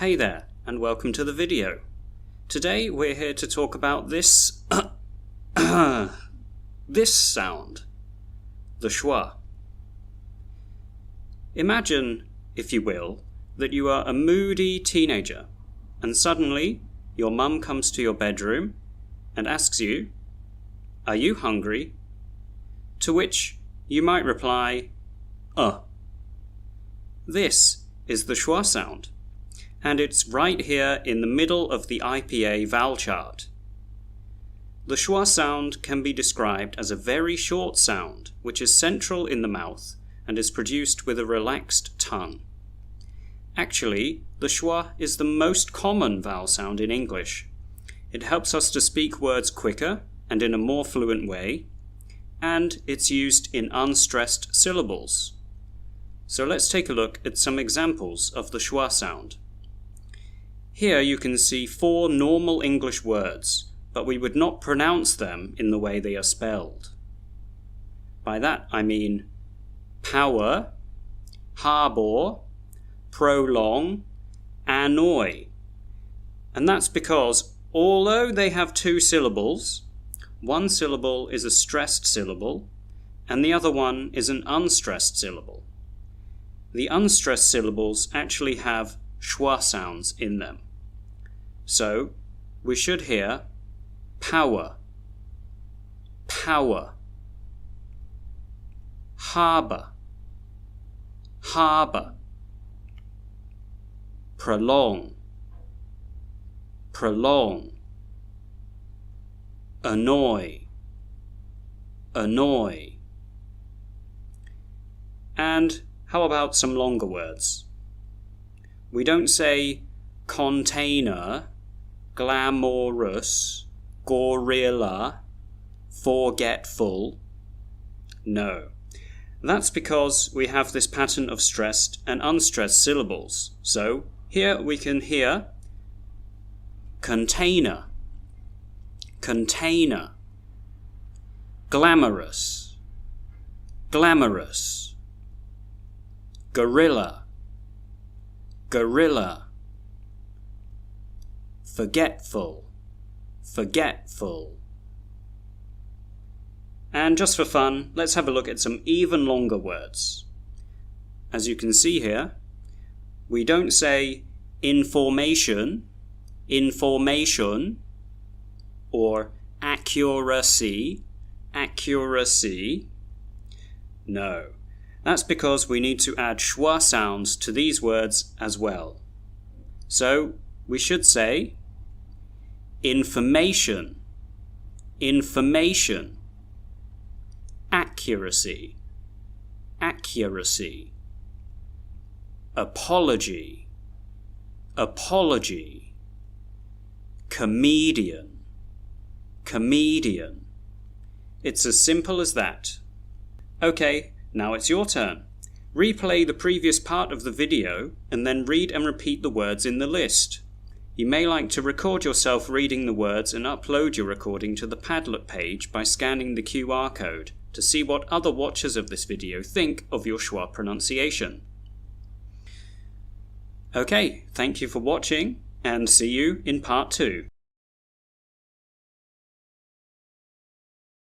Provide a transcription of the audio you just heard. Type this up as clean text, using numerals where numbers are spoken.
Hey there, and welcome to the video. Today we're here to talk about this this sound, the schwa. Imagine, if you will, that you are a moody teenager, and suddenly your mum comes to your bedroom and asks you, "Are you hungry?" To which you might reply, This is the schwa sound, and it's right here in the middle of the IPA vowel chart. The schwa sound can be described as a very short sound which is central in the mouth and is produced with a relaxed tongue. Actually, the schwa is the most common vowel sound in English. It helps us to speak words quicker and in a more fluent way, and it's used in unstressed syllables. So let's take a look at some examples of the schwa sound. Here you can see 4 normal English words, but we would not pronounce them in the way they are spelled. By that I mean power, harbor, prolong, annoy. And that's because although they have 2 syllables, one syllable is a stressed syllable and the other one is an unstressed syllable. The unstressed syllables actually have schwa sounds in them. So we should hear power, power, harbor, harbor, prolong, prolong, annoy, annoy. And how about some longer words? We don't say container, glamorous, gorilla, forgetful. No. That's because we have this pattern of stressed and unstressed syllables. So here we can hear container, container, glamorous, glamorous, gorilla, gorilla, forgetful, forgetful. And just for fun, let's have a look at some even longer words. As you can see here, we don't say information, information, or accuracy, accuracy. No, that's because we need to add schwa sounds to these words as well. So we should say information, information, accuracy, accuracy, apology, apology, comedian, comedian. It's as simple as that. Okay, now it's your turn. Replay the previous part of the video and then read and repeat the words in the list. You may like to record yourself reading the words and upload your recording to the Padlet page by scanning the QR code to see what other watchers of this video think of your schwa pronunciation. Okay, thank you for watching and see you in part 2.